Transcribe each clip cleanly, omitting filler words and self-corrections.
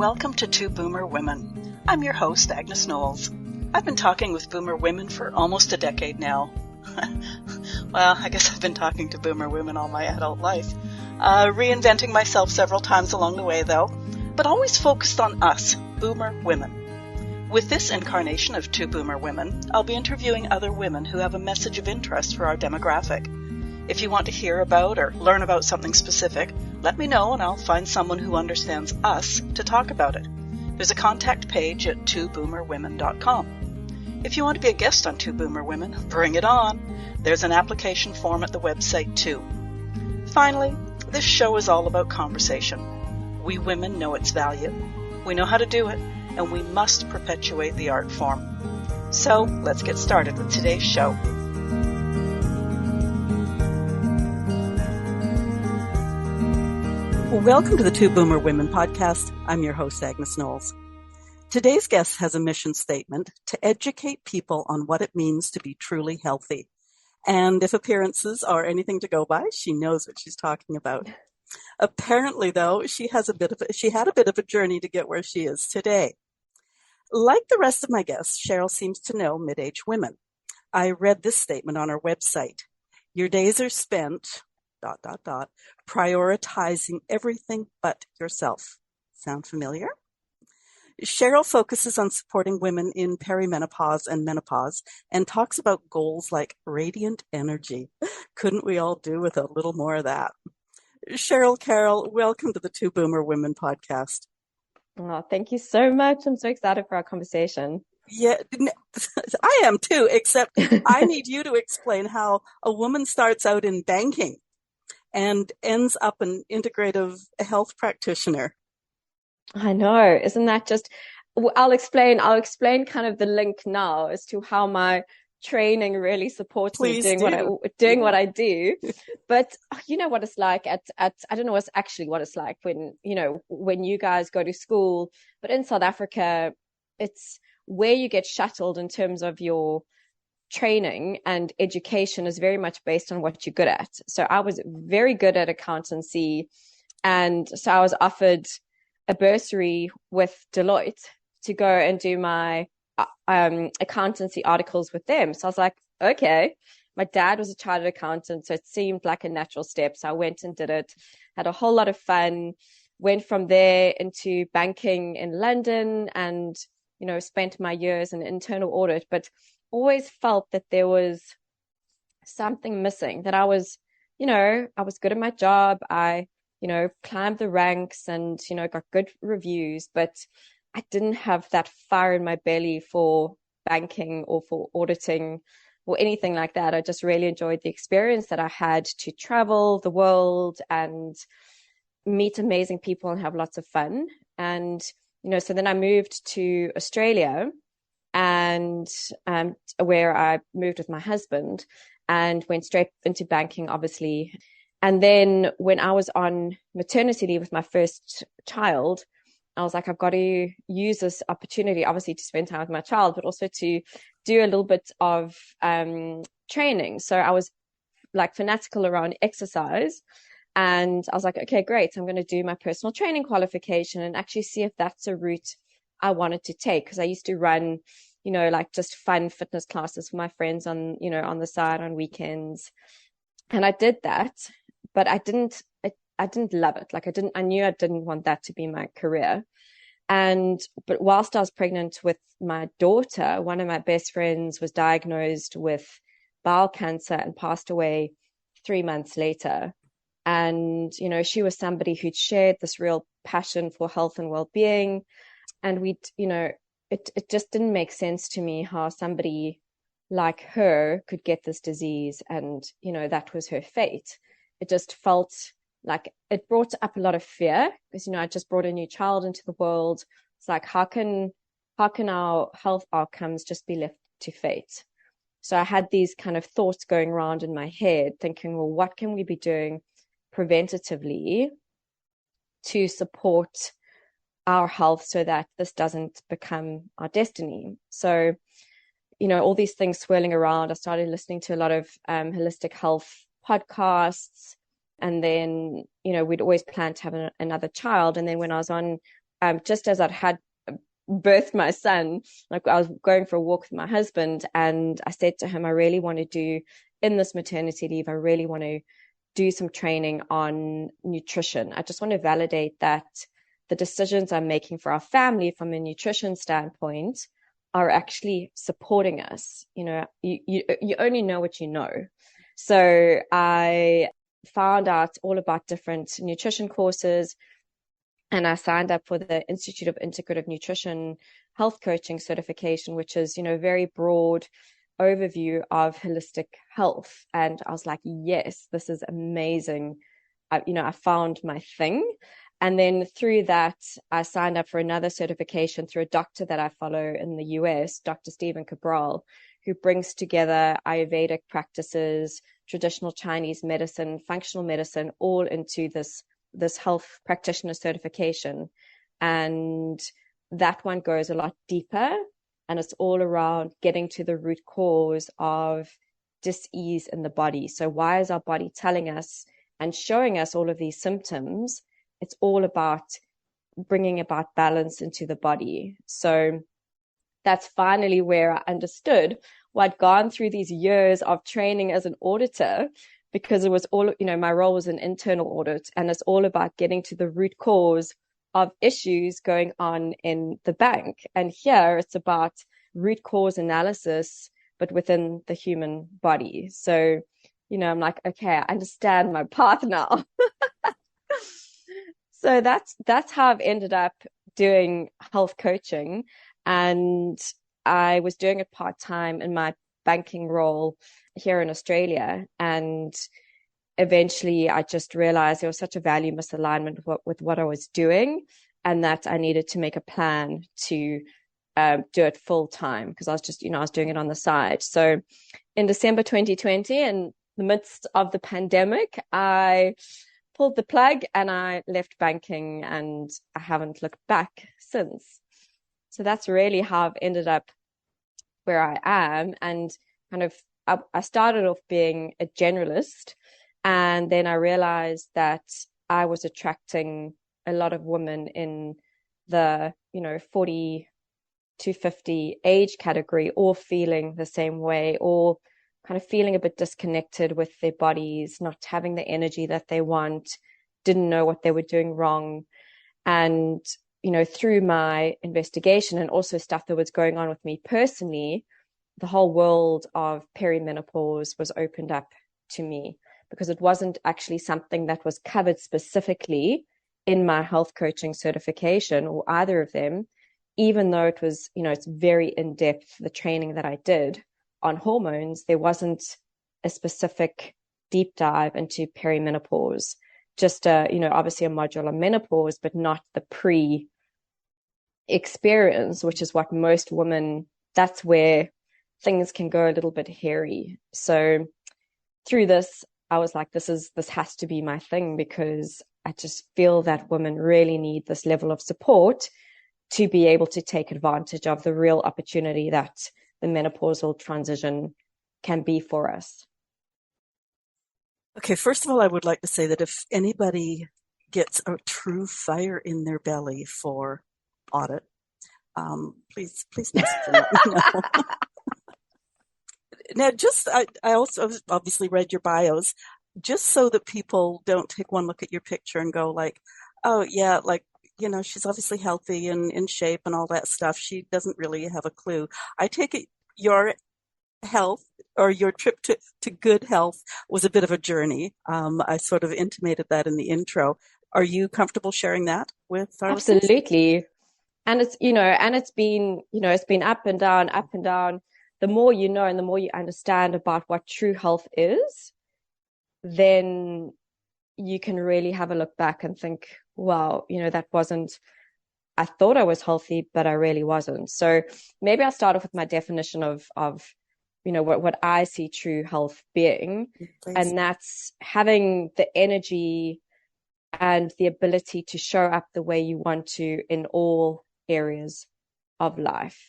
welcome to Two Boomer Women. I'm your host, Agnes Knowles. I've been talking with Boomer women for almost a decade now. Well, I guess I've been talking to Boomer women all my adult life. Reinventing myself several times along the way, though, but always focused on us, Boomer women. With this incarnation of Two Boomer Women, I'll be interviewing other women who have a message of interest for our demographic. If you want to hear about or learn about something specific, let me know and I'll find someone who understands us to talk about it. There's a contact page at twoboomerwomen.com. If you want to be a guest on Two Boomer Women, bring it on. There's an application form at the website too. Finally, this show is all about conversation. We women know its value. We know how to do it, and we must perpetuate the art form. So let's get started with today's show. Welcome to the Two Boomer Women podcast. I'm your host, Agnes Knowles. Today's guest has a mission statement to educate people on what it means to be truly healthy. And if appearances are anything to go by, she knows what she's talking about. Apparently, though, she had a bit of a journey to get where she is today. Like the rest of my guests, Sheryl seems to know mid-age women. I read this statement on her website. Your days are spent ... prioritizing everything but yourself. Sound familiar? Sheryl focuses on supporting women in perimenopause and menopause and talks about goals like radiant energy. Couldn't we all do with a little more of that? Sheryl, Carroll, welcome to the Two Boomer Women podcast. Oh, thank you so much. I'm so excited for our conversation. Yeah, I am too, except I need you to explain how a woman starts out in banking and ends up an integrative health practitioner. I know. Isn't that just, I'll explain kind of the link now as to how my training really supports me doing what I do. But you know what it's like I don't know what it's like when you guys go to school, but in South Africa, it's where you get shuttled in terms of your training and education is very much based on what you're good at. So I was very good at accountancy, and so I was offered a bursary with Deloitte to go and do my accountancy articles with them. So I was like, okay. My dad was a chartered accountant, so it seemed like a natural step. So I went and did it, had a whole lot of fun, went from there into banking in London and, spent my years in internal audit, but always felt that there was something missing, that I was good at my job. I, climbed the ranks and, got good reviews, but I didn't have that fire in my belly for banking or for auditing or anything like that. I just really enjoyed the experience that I had to travel the world and meet amazing people and have lots of fun. And, so then I moved to Australia, and where I moved with my husband and went straight into banking, obviously. And then when I was on maternity leave with my first child, I was like, I've got to use this opportunity, obviously, to spend time with my child, but also to do a little bit of training. So I was like fanatical around exercise. And I was like, okay, great. I'm going to do my personal training qualification and actually see if that's a route I wanted to take, because I used to run, like just fun fitness classes for my friends on the side on weekends. And I did that, but I didn't love it. Like I knew I didn't want that to be my career. But whilst I was pregnant with my daughter, one of my best friends was diagnosed with bowel cancer and passed away 3 months later. And, she was somebody who'd shared this real passion for health and well-being. And it just didn't make sense to me how somebody like her could get this disease and, that was her fate. It just felt like it brought up a lot of fear because, I just brought a new child into the world. It's like, how can our health outcomes just be left to fate? So I had these kind of thoughts going around in my head thinking, well, what can we be doing preventatively to support our health so that this doesn't become our destiny? So, all these things swirling around, I started listening to a lot of holistic health podcasts. And then, we'd always planned to have another child. And then when I was on just as I'd had birthed my son, like I was going for a walk with my husband, and I said to him, I really want to do in this maternity leave, I really want to do some training on nutrition. I just want to validate that the decisions I'm making for our family from a nutrition standpoint are actually supporting us. You only know what you know. So I found out all about different nutrition courses, and I signed up for the Institute of Integrative Nutrition Health Coaching certification, which is, very broad overview of holistic health. And I was like, yes, this is amazing. I found my thing. And then through that, I signed up for another certification through a doctor that I follow in the US, Dr. Stephen Carroll, who brings together Ayurvedic practices, traditional Chinese medicine, functional medicine, all into this health practitioner certification. And that one goes a lot deeper, and it's all around getting to the root cause of dis-ease in the body. So why is our body telling us and showing us all of these symptoms? It's all about bringing about balance into the body. So that's finally where I understood why I'd gone through these years of training as an auditor, because it was all, my role was an internal audit, and it's all about getting to the root cause of issues going on in the bank. And here it's about root cause analysis, but within the human body. So, I'm like, okay, I understand my path now. So that's how I've ended up doing health coaching. And I was doing it part-time in my banking role here in Australia. And eventually I just realized there was such a value misalignment with what I was doing, and that I needed to make a plan to do it full time, because I was just, I was doing it on the side. So in December 2020, in the midst of the pandemic, I pulled the plug and I left banking, and I haven't looked back since. So that's really how I've ended up where I am. And kind of, I started off being a generalist, and then I realized that I was attracting a lot of women in the, 40 to 50 age category, all feeling the same way, or kind of feeling a bit disconnected with their bodies, not having the energy that they want, didn't know what they were doing wrong. And, through my investigation and also stuff that was going on with me personally, the whole world of perimenopause was opened up to me, because it wasn't actually something that was covered specifically in my health coaching certification or either of them, even though it was, it's very in-depth, the training that I did on hormones. There wasn't a specific deep dive into perimenopause, just obviously a module on menopause, but not the pre-experience, which is what most women, that's where things can go a little bit hairy. So through this, I was like, this has to be my thing, because I just feel that women really need this level of support to be able to take advantage of the real opportunity that the menopausal transition can be for us. Okay, first of all, I would like to say that if anybody gets a true fire in their belly for audit, please message and let me know. Now, I also obviously read your bios, just so that people don't take one look at your picture and go like, oh yeah, like, she's obviously healthy and in shape and all that stuff. She doesn't really have a clue. I take it your health, or your trip to good health, was a bit of a journey. I sort of intimated that in the intro. Are you comfortable sharing that with our listeners? Absolutely. And it's, it's been up and down, up and down. The more you know and the more you understand about what true health is, then you can really have a look back and think, wow, that wasn't, I thought I was healthy, but I really wasn't. So maybe I'll start off with my definition of what I see true health being. Please. And that's having the energy and the ability to show up the way you want to in all areas of life.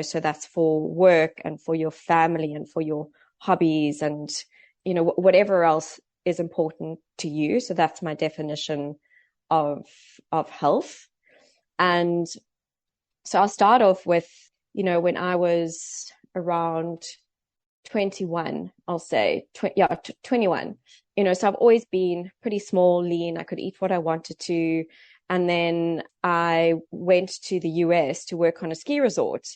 So that's for work and for your family and for your hobbies and, whatever else is important to you. So that's my definition of health. And so I'll start off with, when I was around 21, I'll say, 21. So I've always been pretty small, lean. I could eat what I wanted to. And then I went to the US to work on a ski resort.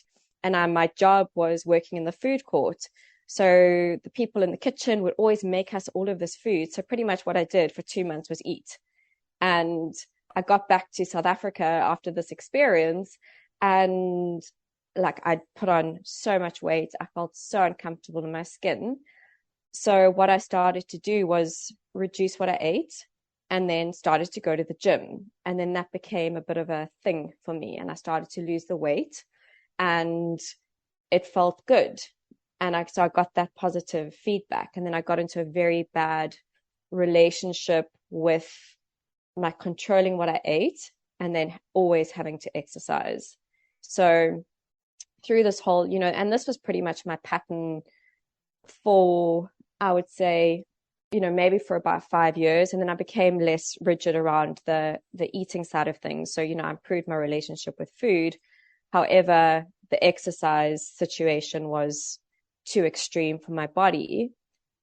And my job was working in the food court. So the people in the kitchen would always make us all of this food. So pretty much what I did for 2 months was eat. And I got back to South Africa after this experience, and like I'd put on so much weight. I felt so uncomfortable in my skin. So what I started to do was reduce what I ate and then started to go to the gym. And then that became a bit of a thing for me. And I started to lose the weight and it felt good. And so I got that positive feedback. And then I got into a very bad relationship with like controlling what I ate and then always having to exercise. So through this whole, and this was pretty much my pattern for, I would say, maybe for about 5 years. And then I became less rigid around the eating side of things. So, I improved my relationship with food. However, the exercise situation was too extreme for my body.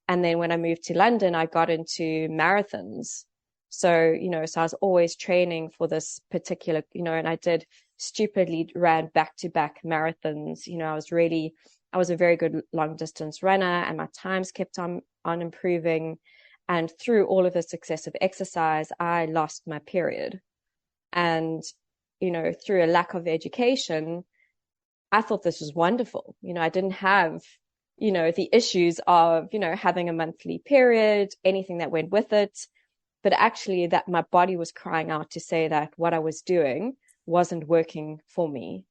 And then when I moved to London, I got into marathons. So, so I was always training for this particular, and I did stupidly ran back-to-back marathons. I was a very good long distance runner and my times kept on improving. And through all of this excessive exercise, I lost my period. And, through a lack of education, I thought this was wonderful. I didn't have, the issues of, having a monthly period, anything that went with it. But actually that my body was crying out to say that what I was doing wasn't working for me,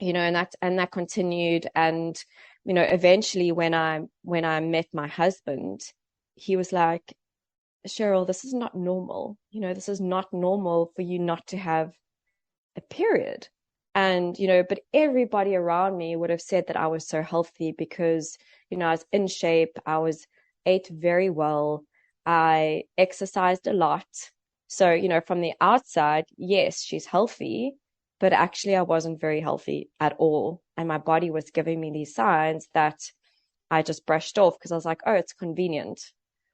and that continued. And, eventually when I met my husband, he was like, Sheryl, this is not normal. This is not normal for you not to have a period. And, but everybody around me would have said that I was so healthy because, I was in shape. Ate very well. I exercised a lot. So, from the outside, yes, she's healthy, but actually I wasn't very healthy at all. And my body was giving me these signs that I just brushed off because I was like, oh, it's convenient.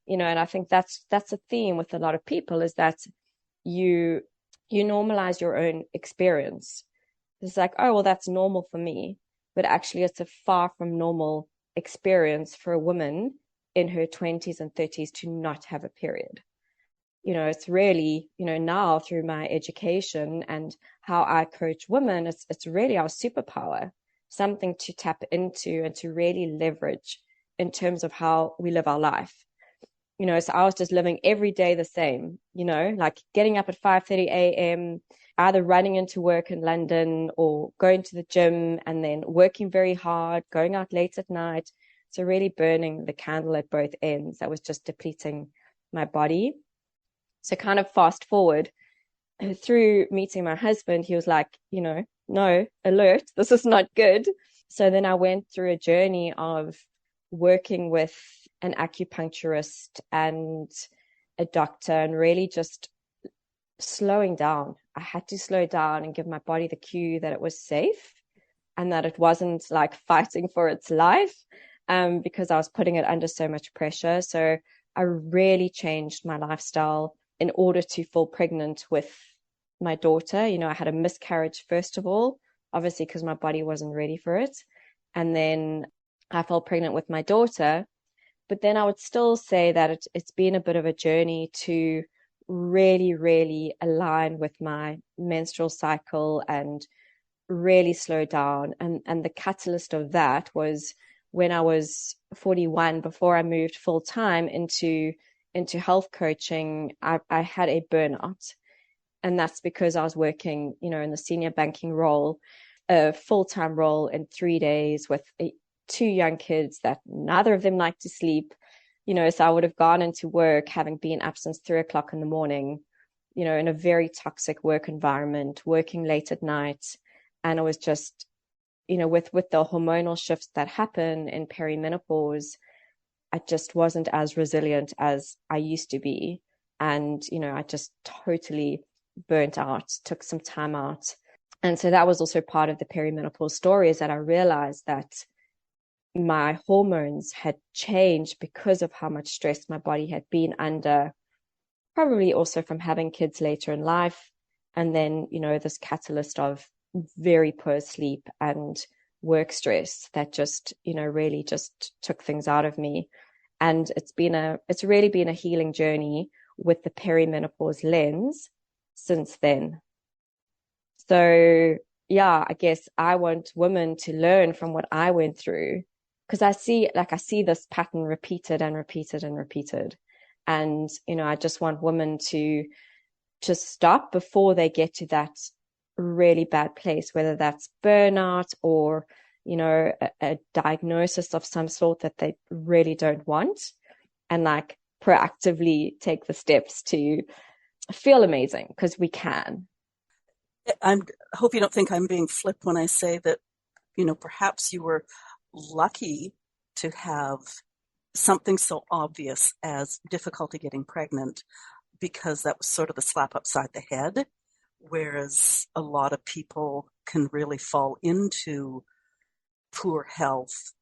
And I think that's a theme with a lot of people is that you normalize your own experience. It's like, oh, well, that's normal for me. But actually it's a far from normal experience for a woman in her 20s and 30s to not have a period. It's really, now through my education and how I coach women, it's really our superpower, something to tap into and to really leverage in terms of how we live our life. So I was just living every day the same, like getting up at 5:30 a.m., either running into work in London or going to the gym and then working very hard, going out late at night. So really burning the candle at both ends. That was just depleting my body. So kind of fast forward through meeting my husband, he was like, no, alert, this is not good. So then I went through a journey of working with an acupuncturist and a doctor and really just slowing down. I had to slow down and give my body the cue that it was safe and that it wasn't like fighting for its life, because I was putting it under so much pressure. So I really changed my lifestyle in order to fall pregnant with my daughter. I had a miscarriage, first of all, obviously because my body wasn't ready for it. And then I fell pregnant with my daughter. But then I would still say that it's been a bit of a journey to really, really align with my menstrual cycle and really slow down. And the catalyst of that was when I was 41, before I moved full time into health coaching, I had a burnout. And that's because I was working, in the senior banking role, a full-time role in 3 days with 2 young kids that neither of them liked to sleep. So I would have gone into work having been up since 3 o'clock in the morning, in a very toxic work environment, working late at night. And it was just, with the hormonal shifts that happen in perimenopause, I just wasn't as resilient as I used to be. And, I just totally burnt out, took some time out. And so that was also part of the perimenopause story, is that I realized that my hormones had changed because of how much stress my body had been under, probably also from having kids later in life. And then, this catalyst of very poor sleep and work stress that just, really just took things out of me. And it's really been a healing journey with the perimenopause lens since then. So yeah, I guess I want women to learn from what I went through, because I see this pattern repeated and repeated and repeated. And, I just want women to just stop before they get to that really bad place, whether that's burnout or, a diagnosis of some sort that they really don't want, and like proactively take the steps to feel amazing, because we can. I hope you don't think I'm being flip when I say that, perhaps you were lucky to have something so obvious as difficulty getting pregnant, because that was sort of the slap upside the head, whereas a lot of people can really fall into poor health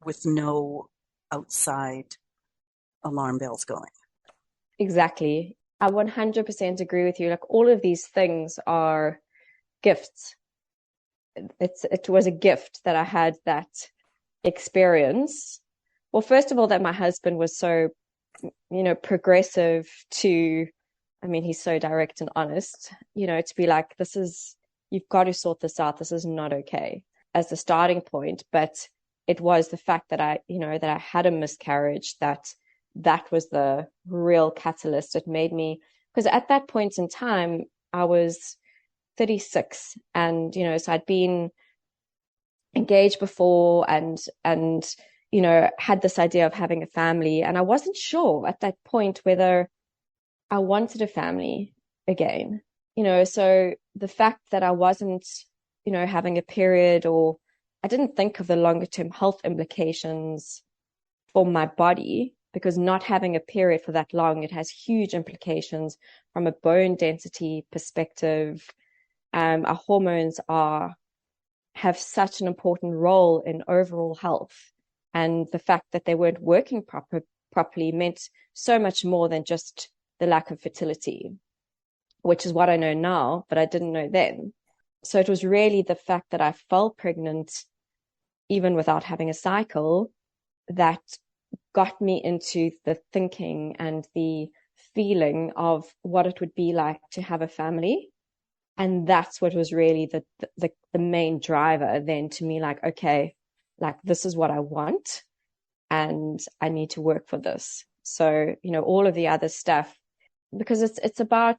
with no outside alarm bells going. Exactly. I 100% agree with you. Like, all of these things are gifts. It was a gift that I had that experience. Well, first of all, that my husband was so, progressive to, he's so direct and honest, to be like, you've got to sort this out. This is not okay, as the starting point. But it was the fact that I had a miscarriage that was the real catalyst. It made me, because at that point in time, I was 36, and, so I'd been engaged before and had this idea of having a family. And I wasn't sure at that point whether I wanted a family again, so the fact that I wasn't, having a period, or I didn't think of the longer term health implications for my body, because not having a period for that long, it has huge implications from a bone density perspective. Our hormones have such an important role in overall health. And the fact that they weren't working properly meant so much more than just the lack of fertility, which is what I know now, but I didn't know then. So it was really the fact that I fell pregnant, even without having a cycle, that got me into the thinking and the feeling of what it would be like to have a family. And that's what was really the main driver then to me, like, okay, like, this is what I want and I need to work for this. So, all of the other stuff, because it's about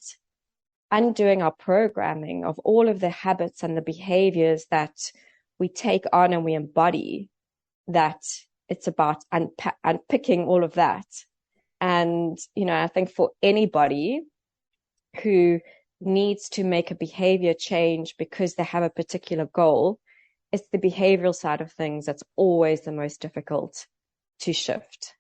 undoing our programming of all of the habits and the behaviors that we take on and we embody, that it's about unpicking all of that. And, I think for anybody who needs to make a behavior change because they have a particular goal, it's the behavioral side of things that's always the most difficult to shift.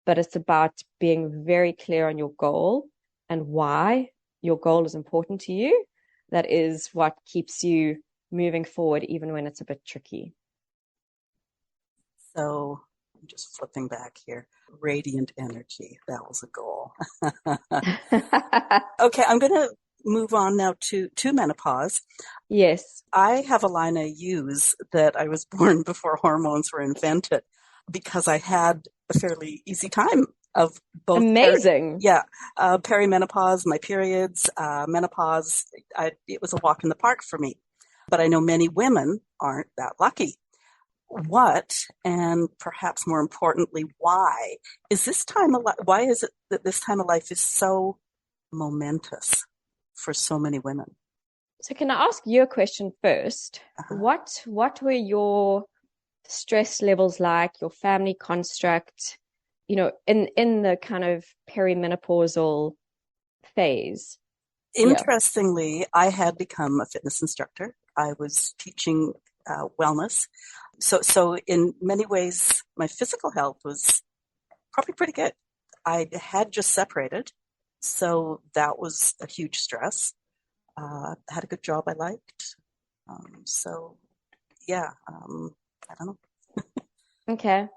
But it's about being very clear on your goal and why your goal is important to you. That is what keeps you moving forward, even when it's a bit tricky. So I'm just flipping back here. Radiant energy. That was a goal. Okay, I'm going to move on now to menopause. Yes. I have a line I use that I was born before hormones were invented, because I had a fairly easy time of both. Amazing. Perimenopause, my periods, menopause. It was a walk in the park for me. But I know many women aren't that lucky. What, and perhaps more importantly, why is why is it that this time of life is so momentous for so many women? So can I ask you a question first? Uh-huh. What were your stress levels like, your family construct, in the kind of perimenopausal phase? Interestingly, I had become a fitness instructor. I was teaching wellness. So in many ways, my physical health was probably pretty good. I had just separated, so that was a huge stress. had a good job I liked. So yeah, I don't know. Okay.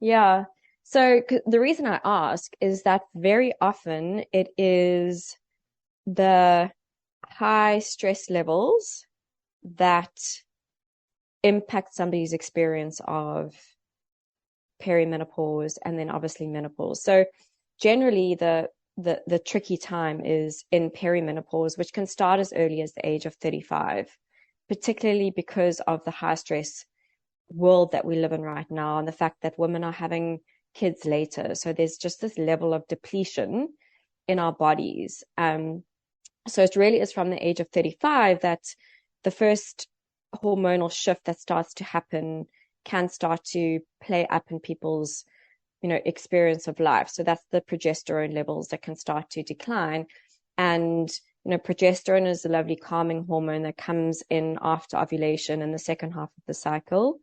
Yeah. So the reason I ask is that very often it is the high stress levels that impact somebody's experience of perimenopause and then obviously menopause. So generally the tricky time is in perimenopause, which can start as early as the age of 35, particularly because of the high stress world that we live in right now and the fact that women are having kids later. So there's just this level of depletion in our bodies. So it really is from the age of 35 that the first hormonal shift that starts to happen can start to play up in people's, experience of life. So that's the progesterone levels that can start to decline. And, progesterone is a lovely calming hormone that comes in after ovulation in the second half of the cycle.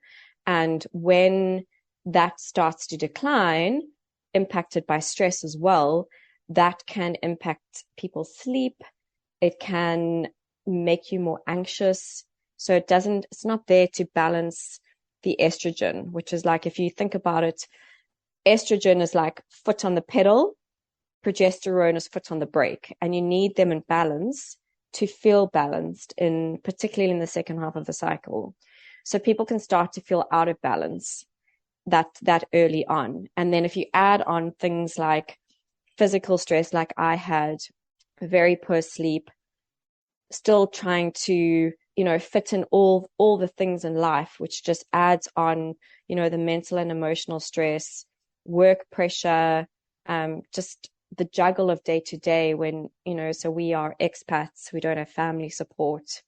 And when that starts to decline, impacted by stress as well, that can impact people's sleep. It can make you more anxious. So it's not there to balance the estrogen, which is like, if you think about it, estrogen is like foot on the pedal, progesterone is foot on the brake, and you need them in balance to feel balanced, particularly in the second half of the cycle. So people can start to feel out of balance that early on. And then if you add on things like physical stress, like I had, very poor sleep, still trying to, fit in all the things in life, which just adds on, the mental and emotional stress, work pressure, just the juggle of day to day when, so we are expats, we don't have family support,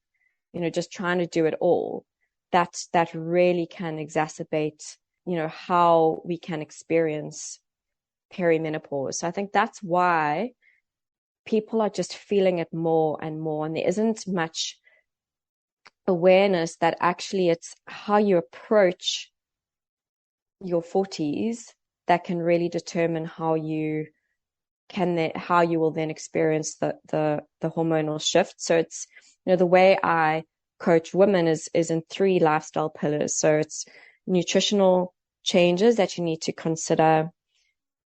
just trying to do it all. That really can exacerbate, how we can experience perimenopause. So I think that's why people are just feeling it more and more. And there isn't much awareness that actually it's how you approach your 40s that can really determine how you will then experience the hormonal shift. So it's, the way I coach women is in 3 lifestyle pillars. So it's nutritional changes that you need to consider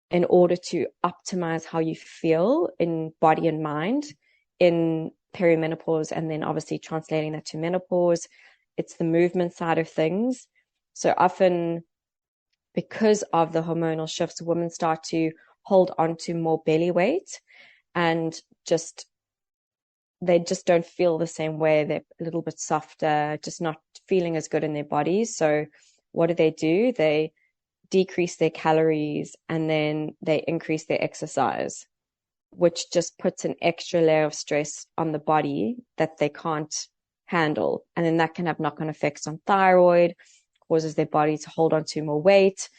in order to optimize how you feel in body and mind in perimenopause, and then obviously translating that to menopause. It's the movement side of things. So often, because of the hormonal shifts, women start to hold on to more belly weight and they just don't feel the same way. They're a little bit softer, just not feeling as good in their bodies. So what do? They decrease their calories and then they increase their exercise, which just puts an extra layer of stress on the body that they can't handle. And then that can have knock-on effects on thyroid, causes their body to hold on to more weight.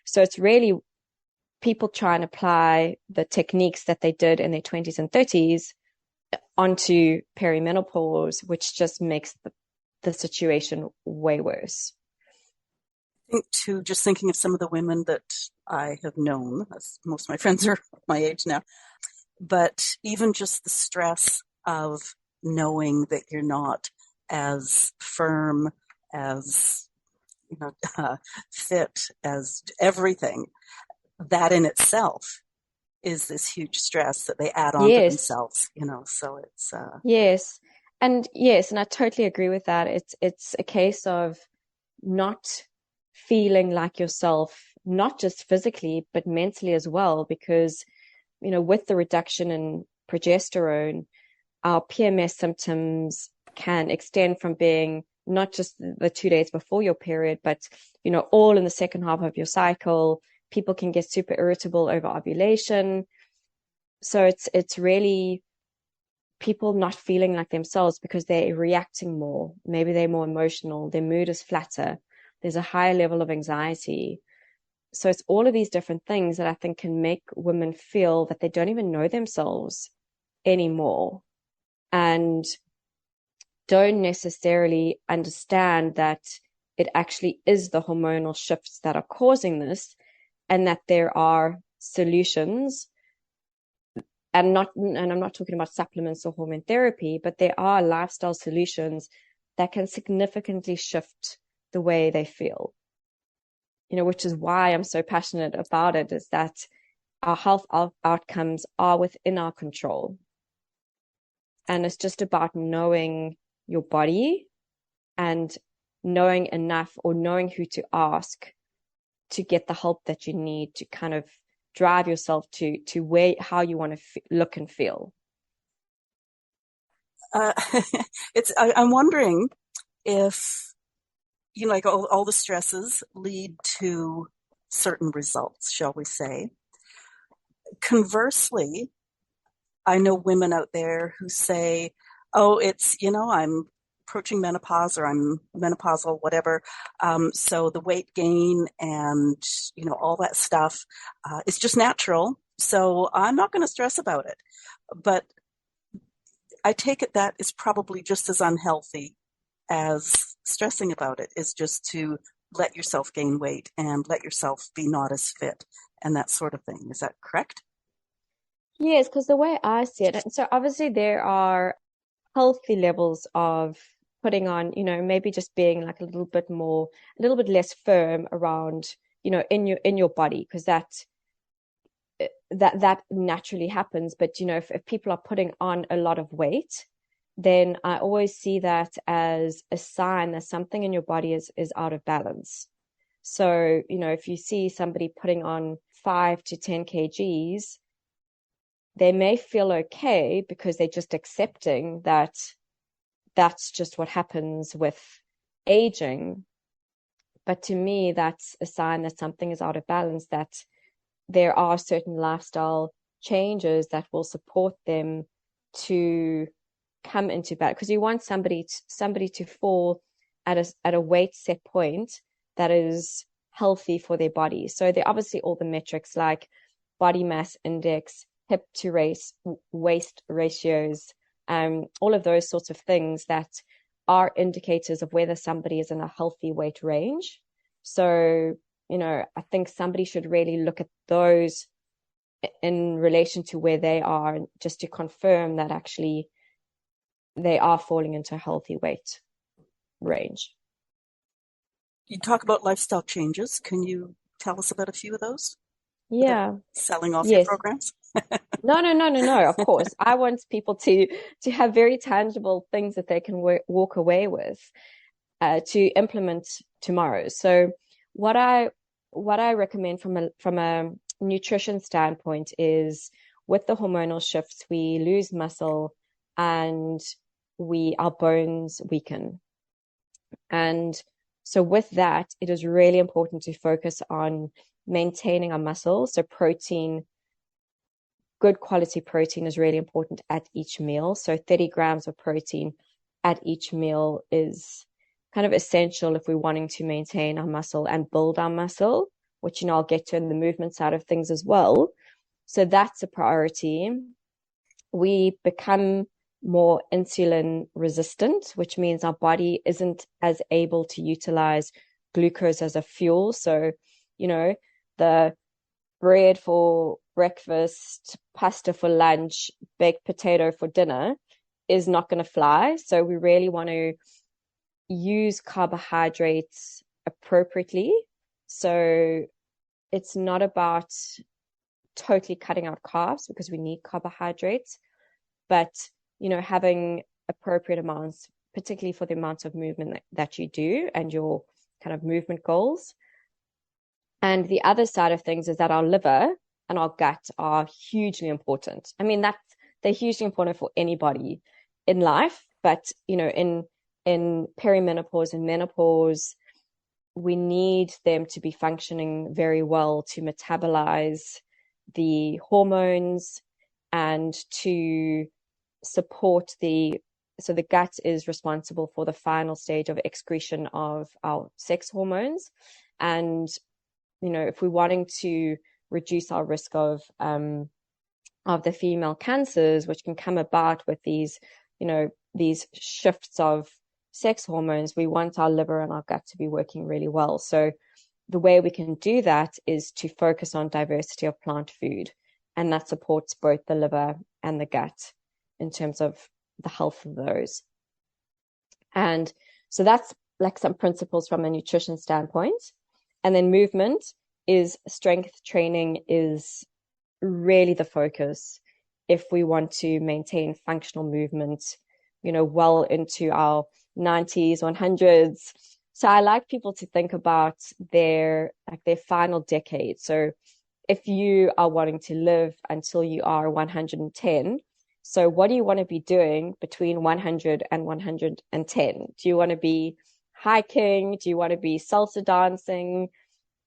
So it's really people try and apply the techniques that they did in their 20s and 30s onto perimenopause, which just makes the situation way worse. I think too, just thinking of some of the women that I have known, as most of my friends are my age now, but even just the stress of knowing that you're not as firm, as fit, as everything, that in itself is this huge stress that they add on to themselves, so it's yes, and I totally agree with that. It's a case of not feeling like yourself, not just physically but mentally as well, because with the reduction in progesterone, our PMS symptoms can extend from being not just the 2 days before your period, but all in the second half of your cycle. People can get super irritable over ovulation. So it's really people not feeling like themselves because they're reacting more. Maybe they're more emotional. Their mood is flatter. There's a higher level of anxiety. So it's all of these different things that I think can make women feel that they don't even know themselves anymore and don't necessarily understand that it actually is the hormonal shifts that are causing this, and that there are solutions and I'm not talking about supplements or hormone therapy, but there are lifestyle solutions that can significantly shift the way they feel. Which is why I'm so passionate about it, is that our health outcomes are within our control. And it's just about knowing your body and knowing enough, or knowing who to ask to get the help that you need to kind of drive yourself to how you want to look and feel. I'm wondering if, like all the stresses lead to certain results, shall we say. Conversely, I know women out there who say, oh, it's, I'm approaching menopause, or I'm menopausal, whatever. So the weight gain and, all that stuff is just natural. So I'm not going to stress about it. But I take it that is probably just as unhealthy as stressing about it, is just to let yourself gain weight and let yourself be not as fit and that sort of thing. Is that correct? Yes, because the way I see it, and so obviously there are healthy levels of putting on, maybe just being like a little bit less firm around, in your body, because that naturally happens. But if people are putting on a lot of weight, then I always see that as a sign that something in your body is out of balance. So, if you see somebody putting on 5 to 10 kgs, they may feel okay because they're just accepting that that's just what happens with aging. But to me, that's a sign that something is out of balance, that there are certain lifestyle changes that will support them to come into balance. Because you want somebody to fall at a weight set point that is healthy for their body. So there are obviously all the metrics like body mass index, hip to waist ratios, all of those sorts of things that are indicators of whether somebody is in a healthy weight range. So, I think somebody should really look at those in relation to where they are, just to confirm that actually they are falling into a healthy weight range. You talk about lifestyle changes. Can you tell us about a few of those? Yeah. Selling off your Yes. programs? No. Of course, I want people to have very tangible things that they can walk away with, to implement tomorrow. So what I recommend from a nutrition standpoint is, with the hormonal shifts, we lose muscle and our bones weaken. And so with that, it is really important to focus on maintaining our muscle. So good quality protein is really important at each meal. So 30 grams of protein at each meal is kind of essential if we're wanting to maintain our muscle and build our muscle, which, I'll get to in the movement side of things as well. So that's a priority. We become more insulin resistant, which means our body isn't as able to utilize glucose as a fuel. So, the bread for breakfast, pasta for lunch, baked potato for dinner is not going to fly. So we really want to use carbohydrates appropriately. So it's not about totally cutting out carbs, because we need carbohydrates, but having appropriate amounts, particularly for the amount of movement that you do and your kind of movement goals. And the other side of things is that our liver and our gut are hugely important. I mean, they're hugely important for anybody in life, but in perimenopause and menopause, we need them to be functioning very well to metabolize the hormones and to support so the gut is responsible for the final stage of excretion of our sex hormones. And if we're wanting to reduce our risk of the female cancers, which can come about with these shifts of sex hormones, we want our liver and our gut to be working really well. So the way we can do that is to focus on diversity of plant food and that supports both the liver and the gut in terms of the health of those. And so that's like some principles from a nutrition standpoint. And then movement is strength training is really the focus if we want to maintain functional movement, well into our 90s, 100s. So I like people to think about their final decade. So if you are wanting to live until you are 110, so what do you want to be doing between 100 and 110? Do you want to be hiking? Do you want to be salsa dancing?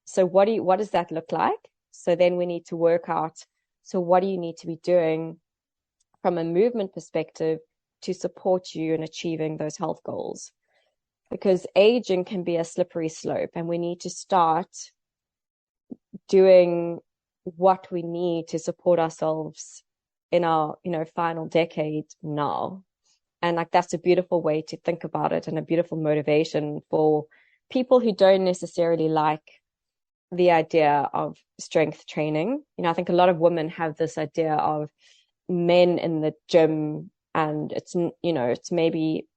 So what does that look like? So then we need to work out, so what do you need to be doing from a movement perspective to support you in achieving those health goals? Because aging can be a slippery slope, and we need to start doing what we need to support ourselves in our, final decade now. And like, that's a beautiful way to think about it, and a beautiful motivation for people who don't necessarily like the idea of strength training. I think a lot of women have this idea of men in the gym, and it's maybe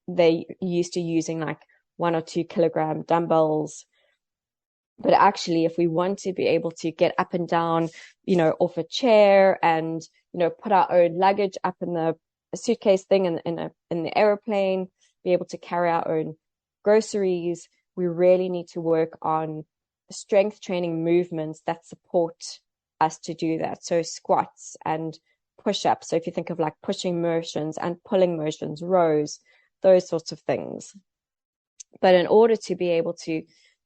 they used to using like 1 or 2 kilogram dumbbells. But actually, if we want to be able to get up and down, off a chair, and, put our own luggage up in the suitcase thing in the airplane, be able to carry our own groceries, we really need to work on strength training movements that support us to do that. So squats and push-ups. So if you think of like pushing motions and pulling motions, rows, those sorts of things. But in order to be able to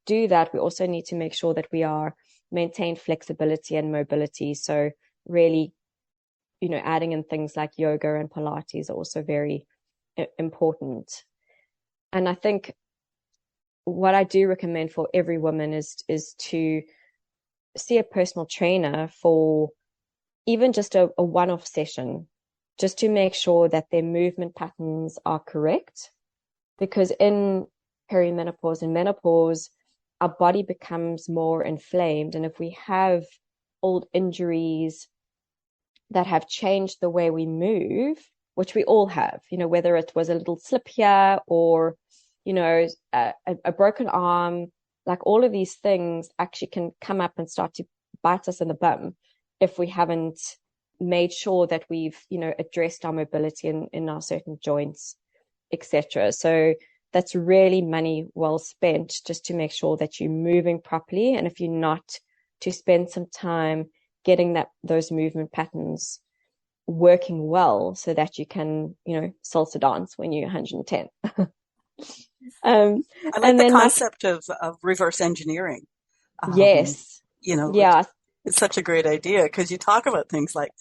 do that, we also need to make sure that we are maintain flexibility and mobility. So really, adding in things like yoga and Pilates are also very important. And I think what I do recommend for every woman is to see a personal trainer for even just a one-off session, just to make sure that their movement patterns are correct. Because in perimenopause and menopause, our body becomes more inflamed. And if we have old injuries that have changed the way we move, which we all have, whether it was a little slip here or, a broken arm, like all of these things actually can come up and start to bite us in the bum if we haven't made sure that we've, addressed our mobility in our certain joints, etc. So that's really money well spent, just to make sure that you're moving properly. And if you're not, to spend some time getting those movement patterns working well, so that you can, salsa dance when you're 110. I like the concept of reverse engineering. Yes. Yeah. It's such a great idea, because you talk about things like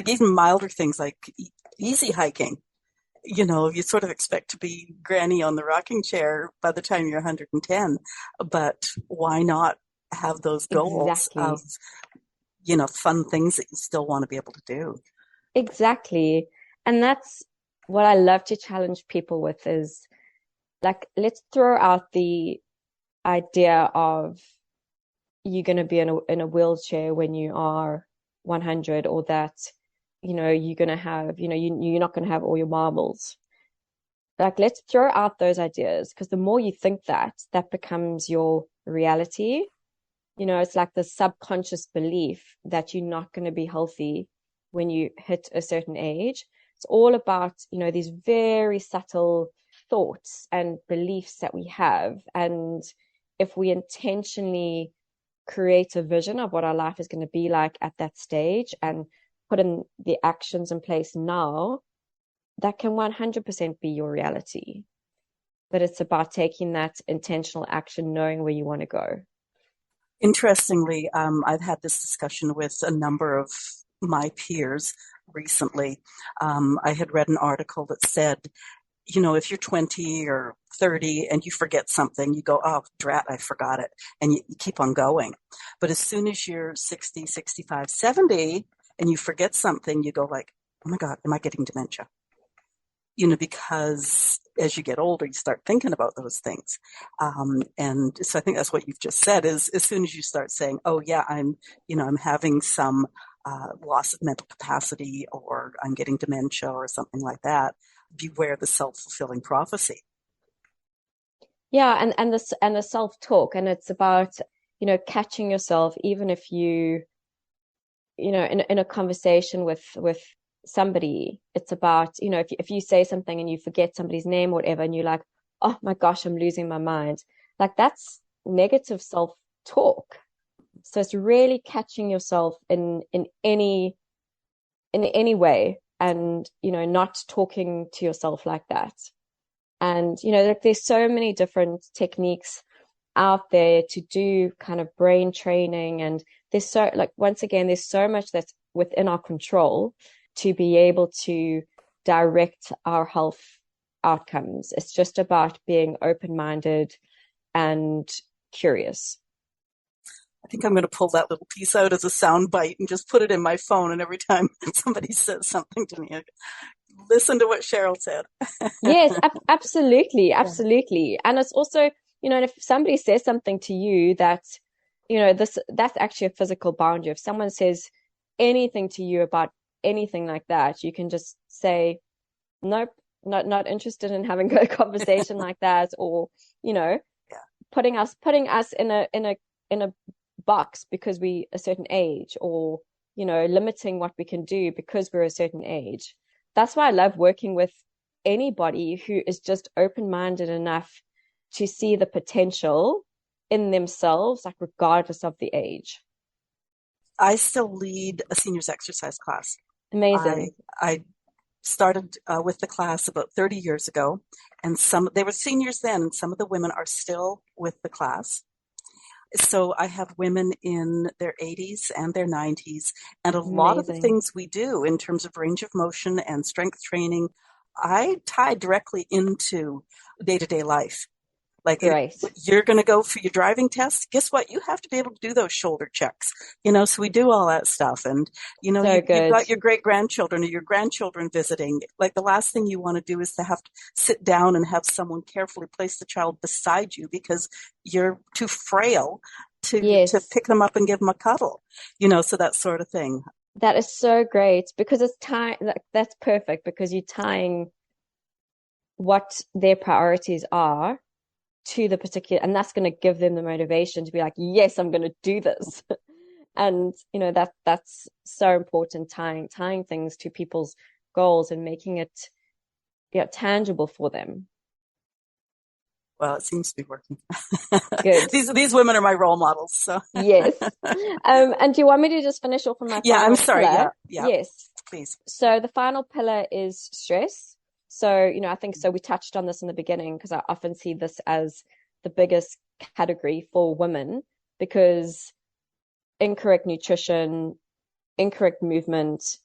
even milder things like easy hiking. You sort of expect to be granny on the rocking chair by the time you're 110, but why not have those goals of, fun things that you still want to be able to do? Exactly. And that's what I love to challenge people with, is like, let's throw out the idea of you're going to be in a wheelchair when you are 100, or that, you're going to have, you're not going to have all your marbles. Like, let's throw out those ideas, because the more you think that becomes your reality. It's like the subconscious belief that you're not going to be healthy when you hit a certain age. It's all about, these very subtle thoughts and beliefs that we have. And if we intentionally create a vision of what our life is going to be like at that stage, and put in the actions in place now, that can 100% be your reality. But it's about taking that intentional action, knowing where you want to go. Interestingly, I've had this discussion with a number of my peers recently. I had read an article that said, if you're 20 or 30 and you forget something, you go, oh, drat, I forgot it. And you keep on going. But as soon as you're 60, 65, 70, and you forget something, you go like, oh my God, am I getting dementia? Because as you get older, you start thinking about those things. And so I think that's what you've just said is as soon as you start saying, oh yeah, I'm having some loss of mental capacity, or I'm getting dementia or something like that, beware the self-fulfilling prophecy. Yeah, and the self-talk, and it's about, catching yourself, even if in a conversation with somebody, it's about, if you say something and you forget somebody's name or whatever, and you're like, oh my gosh, I'm losing my mind. Like that's negative self-talk. So it's really catching yourself in any way, and not talking to yourself like that. And like there's so many different techniques out there to do kind of brain training, and there's so, like, once again, there's so much that's within our control to be able to direct our health outcomes. It's just about being open-minded and curious. I think I'm going to pull that little piece out as a sound bite and just put it in my phone. And every time somebody says something to me, I listen to what Sheryl said. Yes, absolutely, absolutely. And it's also, if somebody says something to you that, that's actually a physical boundary. If someone says anything to you about anything like that, you can just say, nope, not interested in having a conversation like that, or, Yeah. putting us in a box because we a certain age, or, limiting what we can do because we're a certain age. That's why I love working with anybody who is just open-minded enough to see the potential in themselves, like regardless of the age. I still lead a seniors exercise class. Amazing. I started with the class about 30 years ago, and they were seniors then, and some of the women are still with the class. So I have women in their 80s and their 90s, and a lot of the things we do in terms of range of motion and strength training, I tie directly into day-to-day life. Like you're going to go for your driving test. Guess what? You have to be able to do those shoulder checks, so we do all that stuff. And, you've got your great grandchildren or your grandchildren visiting. Like the last thing you want to do is to have to sit down and have someone carefully place the child beside you because you're too frail to pick them up and give them a cuddle, so that sort of thing. That is so great because it's that's perfect because you're tying what their priorities are to the particular, and that's going to give them the motivation to be like, yes, I'm going to do this. And that's so important, tying things to people's goals and making it tangible for them. Well, it seems to be working. Good. These women are my role models. So yes. And do you want me to just finish off on my final I'm sorry. pillar? Yeah. Yes, please. So the final pillar is stress. So, I think we touched on this in the beginning because I often see this as the biggest category for women because incorrect nutrition, incorrect movement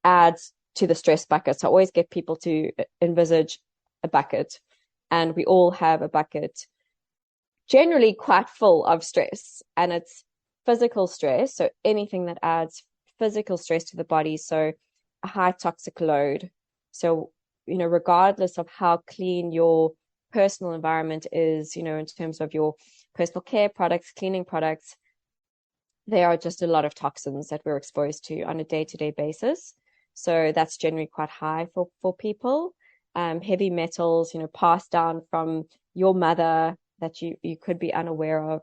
adds to the stress bucket. So I always get people to envisage a bucket, and we all have a bucket generally quite full of stress, and it's physical stress. So anything that adds physical stress to the body. So a high toxic load. So, regardless of how clean your personal environment is, in terms of your personal care products, cleaning products, there are just a lot of toxins that we're exposed to on a day-to-day basis. So that's generally quite high for people. Heavy metals, passed down from your mother that you could be unaware of,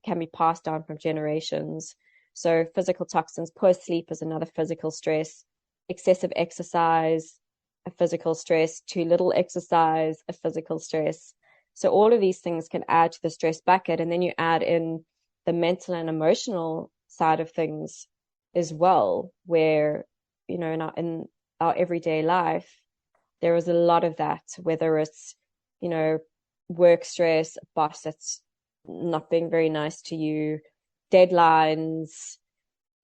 can be passed down from generations. So physical toxins, poor sleep is another physical stress, excessive exercise, a physical stress, too little exercise, a physical stress. So all of these things can add to the stress bucket. And then you add in the mental and emotional side of things as well, where, in our everyday life, there is a lot of that, whether it's, work stress, a boss that's not being very nice to you, deadlines,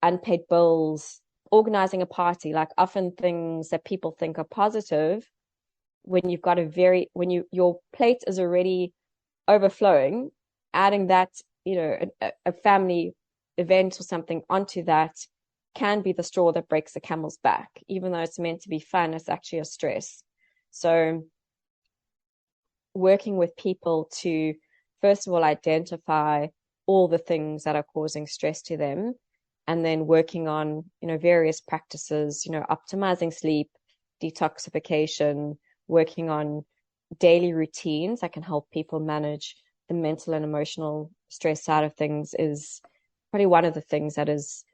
unpaid bills, organizing a party, like often things that people think are positive when you've got your plate is already overflowing, adding that, a family event or something onto that can be the straw that breaks the camel's back. Even though it's meant to be fun, it's actually a stress. So working with people to, first of all, identify all the things that are causing stress to them, and then working on, various practices, optimizing sleep, detoxification, working on daily routines that can help people manage the mental and emotional stress side of things is probably one of the things that is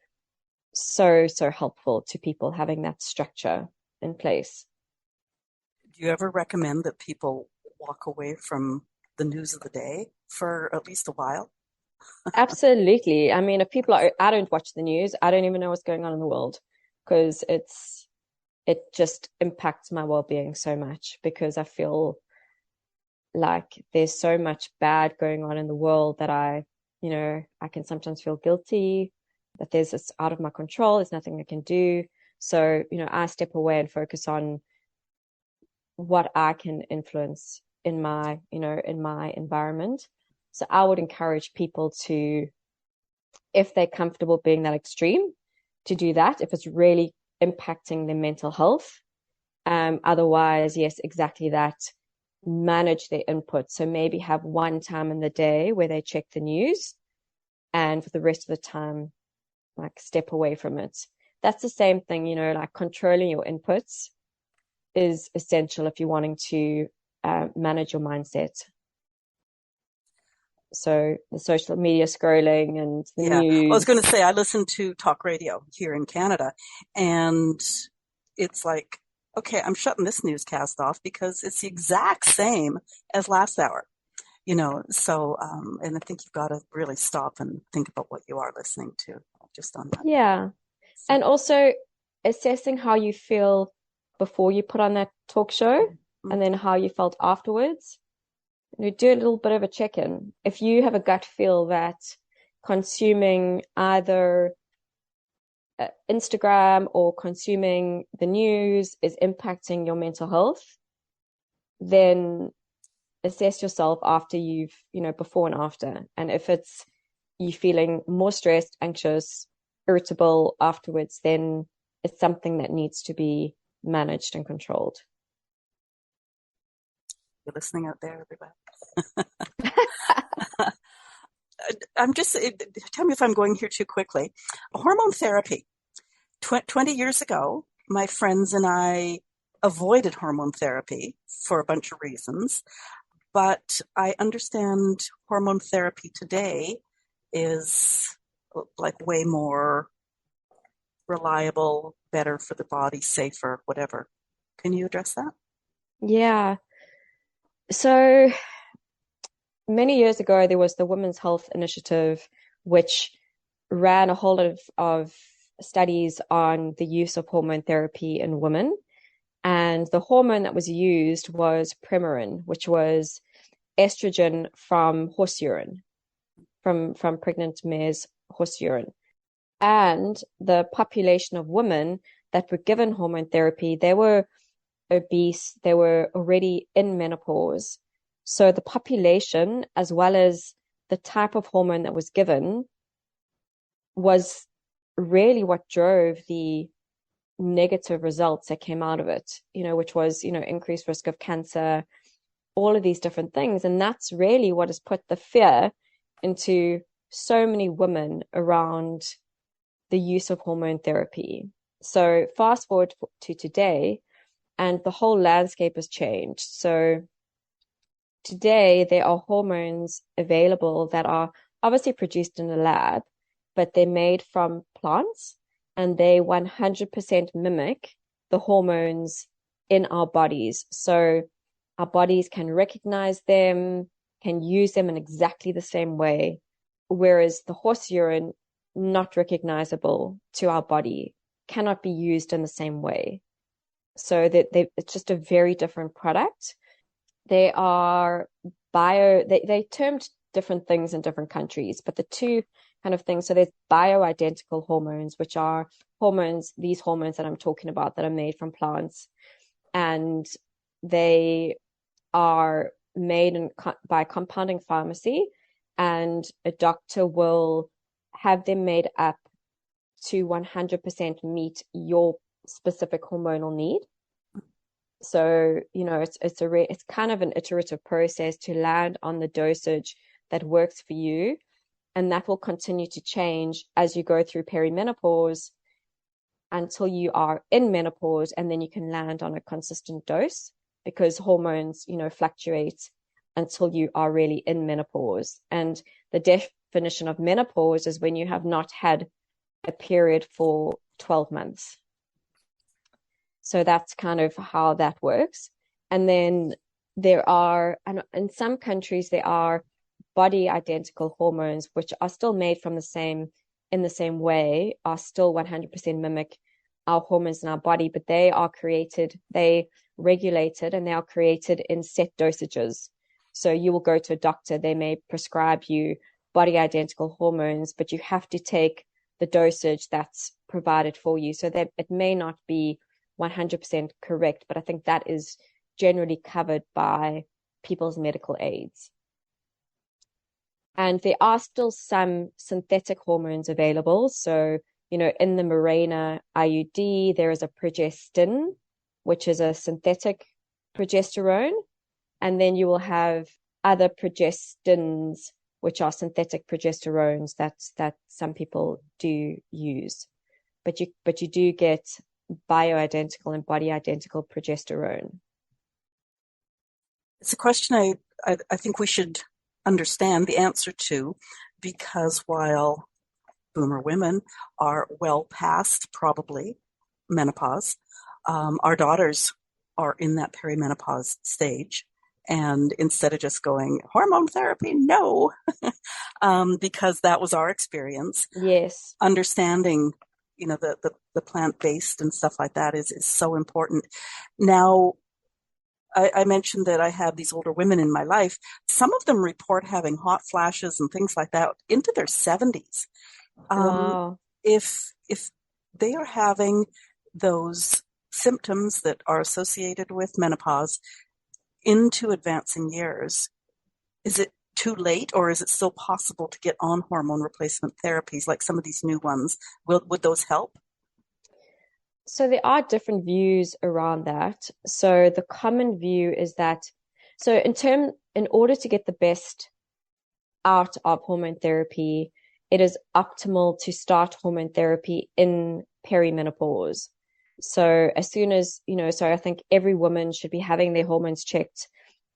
so, so helpful to people, having that structure in place. Do you ever recommend that people walk away from the news of the day for at least a while? Absolutely. I mean, I don't watch the news. I don't even know what's going on in the world because it just impacts my well-being so much, because I feel like there's so much bad going on in the world that I can sometimes feel guilty that it's out of my control. There's nothing I can do. So, I step away and focus on what I can influence in my environment. So I would encourage people to, if they're comfortable being that extreme, to do that if it's really impacting their mental health. Otherwise, yes, exactly that. Manage their input. So maybe have one time in the day where they check the news, and for the rest of the time, like, step away from it. That's the same thing, like controlling your inputs is essential if you're wanting to manage your mindset. So the social media scrolling and the news. I was going to say, I listen to talk radio here in Canada, and it's like, okay, I'm shutting this newscast off because it's the exact same as last hour, so, and I think you've got to really stop and think about what you are listening to just on that. Yeah. So. And also assessing how you feel before you put on that talk show, and then how you felt afterwards. Do a little bit of a check-in. If you have a gut feel that consuming either Instagram or consuming the news is impacting your mental health, then assess yourself after you've, before and after. And if it's you feeling more stressed, anxious, irritable afterwards, then it's something that needs to be managed and controlled. You're listening out there, everybody. Tell me if I'm going here too quickly. Hormone therapy. 20 years ago, my friends and I avoided hormone therapy for a bunch of reasons, but I understand hormone therapy today is like way more reliable, better for the body, safer, whatever. Can you address that? Yeah. So many years ago, there was the Women's Health Initiative, which ran a whole lot of studies on the use of hormone therapy in women. And the hormone that was used was Premarin, which was estrogen from horse urine, from pregnant mares' horse urine. And the population of women that were given hormone therapy, they were obese, they were already in menopause. So the population, as well as the type of hormone that was given, was really what drove the negative results that came out of it, which was, increased risk of cancer, all of these different things. And that's really what has put the fear into so many women around the use of hormone therapy. So fast forward to today, and the whole landscape has changed. So today there are hormones available that are obviously produced in a lab, but they're made from plants, and they 100% mimic the hormones in our bodies. So our bodies can recognize them, can use them in exactly the same way, whereas the horse urine, not recognizable to our body, cannot be used in the same way. So that it's just a very different product. They are they termed different things in different countries, but the two kind of things. So there's bioidentical hormones, which are these hormones that I'm talking about that are made from plants, and they are made by compounding pharmacy, and a doctor will have them made up to 100% meet your specific hormonal need. So, it's kind of an iterative process to land on the dosage that works for you. And that will continue to change as you go through perimenopause until you are in menopause, and then you can land on a consistent dose because hormones, fluctuate until you are really in menopause. And the definition of menopause is when you have not had a period for 12 months. So that's kind of how that works. And then and in some countries, there are body identical hormones, which are still made from in the same way, are still 100% mimic our hormones in our body, but they regulated, and they are created in set dosages. So you will go to a doctor, they may prescribe you body identical hormones, but you have to take the dosage that's provided for you. So that it may not be 100% correct, but I think that is generally covered by people's medical aids. And there are still some synthetic hormones available. So, in the Mirena IUD, there is a progestin, which is a synthetic progesterone. And then you will have other progestins, which are synthetic progesterones that some people do use. But you do get bioidentical and body identical progesterone. It's a question I think we should understand the answer to, because while boomer women are well past probably menopause, our daughters are in that perimenopause stage. And instead of just going hormone therapy, no, because that was our experience. Yes. Understanding, the plant-based and stuff like that is so important. Now, I mentioned that I have these older women in my life. Some of them report having hot flashes and things like that into their 70s. Wow. If they are having those symptoms that are associated with menopause into advancing years, is it too late, or is it still possible to get on hormone replacement therapies like some of these new ones? Would those help? So there are different views around that. So the common view is that, in order to get the best out of hormone therapy, it is optimal to start hormone therapy in perimenopause. So as soon as, so I think every woman should be having their hormones checked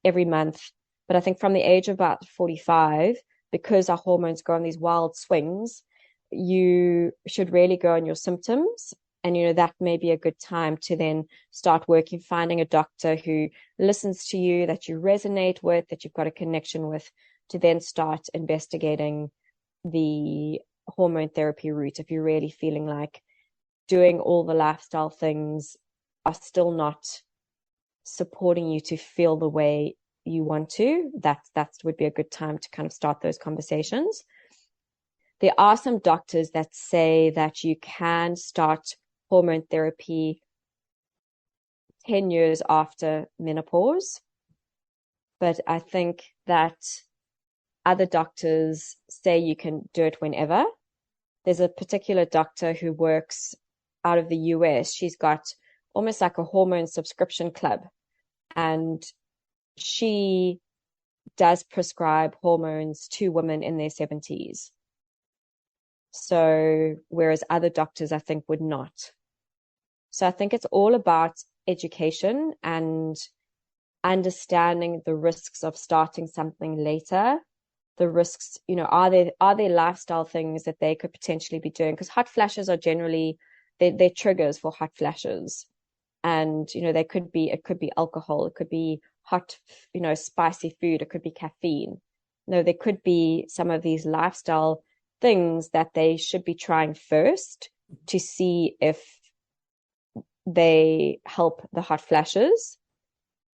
every month. But I think from the age of about 45, because our hormones go on these wild swings, you should really go on your symptoms. And, that may be a good time to then start finding a doctor who listens to you, that you resonate with, that you've got a connection with, to then start investigating the hormone therapy route. If you're really feeling like doing all the lifestyle things are still not supporting you to feel the way you want to, that would be a good time to kind of start those conversations. There are some doctors that say that you can start hormone therapy 10 years after menopause. But I think that other doctors say you can do it whenever. There's a particular doctor who works out of the US. She's got almost like a hormone subscription club, and she does prescribe hormones to women in their 70s. So, whereas other doctors, I think, would not. So I think it's all about education and understanding the risks of starting something later. The risks, are there lifestyle things that they could potentially be doing? Because hot flashes are generally, they're triggers for hot flashes. And, it could be alcohol, it could be hot, spicy food, it could be caffeine. There could be some of these lifestyle things that they should be trying first to see if they help the hot flashes,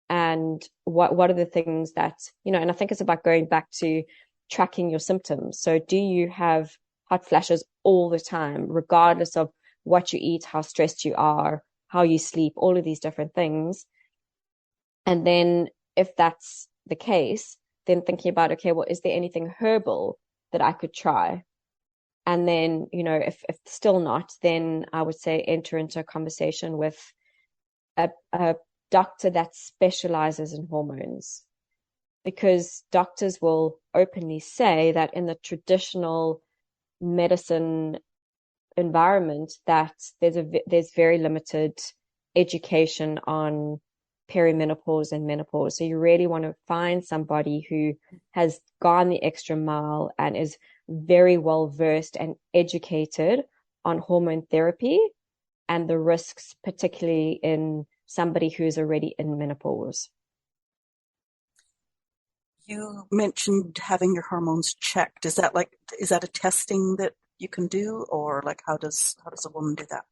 and what are the things that, and I think it's about going back to tracking your symptoms. So do you have hot flashes all the time, regardless of what you eat, how stressed you are, how you sleep, all of these different things? And then if that's the case, then thinking about, okay, well, is there anything herbal that I could try? And then, if still not, then I would say enter into a conversation with a doctor that specializes in hormones, because doctors will openly say that in the traditional medicine environment that there's very limited education on perimenopause and menopause. So you really want to find somebody who has gone the extra mile and is very well versed and educated on hormone therapy and the risks, particularly in somebody who's already in menopause. You mentioned having your hormones checked. Is that a testing that you can do, or like how does a woman do that?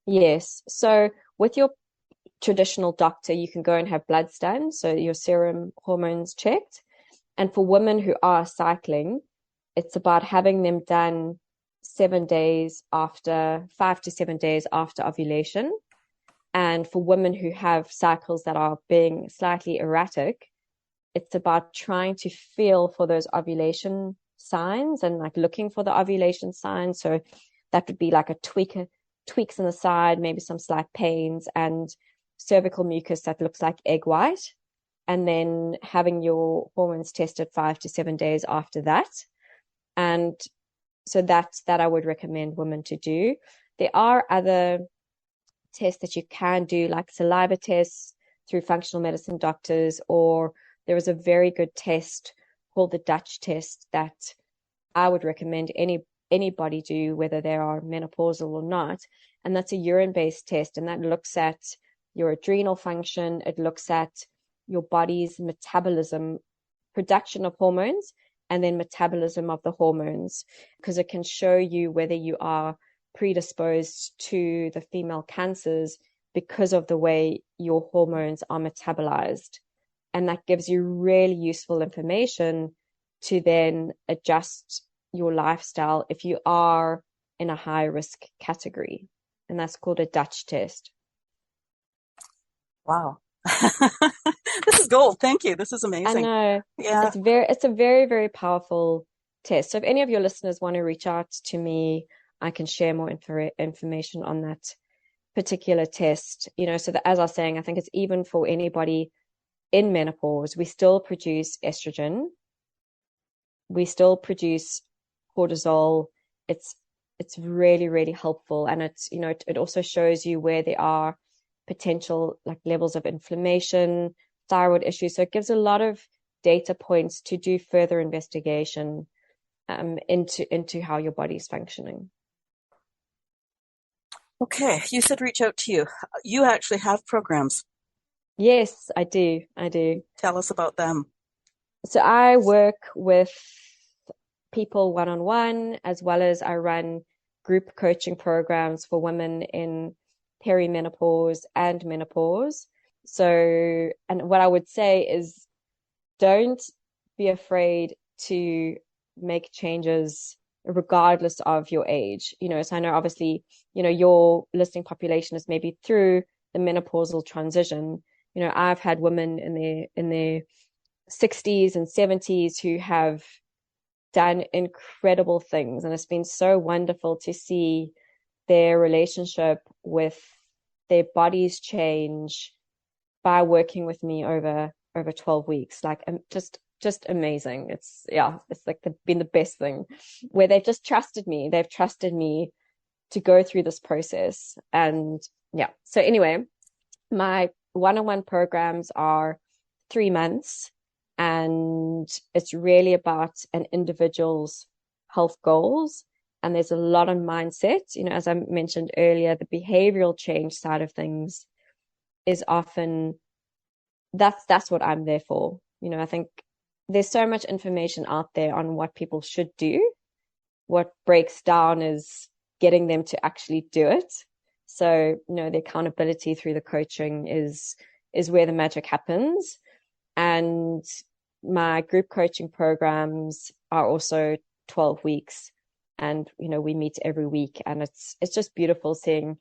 Yes. So with your traditional doctor, you can go and have blood scans, so your serum hormones checked. And for women who are cycling, it's about having them done 5 to 7 days after ovulation. And for women who have cycles that are being slightly erratic, it's about trying to feel for those ovulation signs and like looking for the ovulation signs. So that would be like tweaks in the side, maybe some slight pains, and cervical mucus that looks like egg white. And then having your hormones tested 5 to 7 days after that. And so that I would recommend women to do. There are other tests that you can do, like saliva tests through functional medicine doctors, or there is a very good test called the Dutch test that I would recommend anybody do, whether they are menopausal or not. And that's a urine-based test, and that looks at your adrenal function. It looks at your body's metabolism, production of hormones, and then metabolism of the hormones, because it can show you whether you are predisposed to the female cancers because of the way your hormones are metabolized. And that gives you really useful information to then adjust your lifestyle if you are in a high risk category. And that's called a Dutch test. Wow. This is gold. Thank you. This is amazing. I know. Yeah. It's a very, very powerful test. So if any of your listeners want to reach out to me, I can share more information on that particular test. So that, as I was saying, I think it's even for anybody in menopause. We still produce estrogen. We still produce cortisol. It's really, really helpful. And it also shows you where there are potential like levels of inflammation, thyroid issues. So it gives a lot of data points to do further investigation into how your body is functioning. Okay, you said reach out to you. You actually have programs. Yes, I do. Tell us about them. So I work with people one-on-one, as well as I run group coaching programs for women in perimenopause and menopause. So, and what I would say is don't be afraid to make changes regardless of your age. So I know obviously, your listening population is maybe through the menopausal transition. I've had women in their 60s and 70s who have done incredible things, and it's been so wonderful to see their relationship with their bodies change by working with me over 12 weeks. Like, just amazing. It's like been the best thing, where they've just trusted me. They've trusted me to go through this process. And so anyway, my one-on-one programs are 3 months, and it's really about an individual's health goals. And there's a lot of mindset. As I mentioned earlier, the behavioral change side of things is often that's what I'm there for. I think there's so much information out there on what people should do. What breaks down is getting them to actually do it. So, the accountability through the coaching is where the magic happens. And my group coaching programs are also 12 weeks. And, we meet every week, and it's just beautiful seeing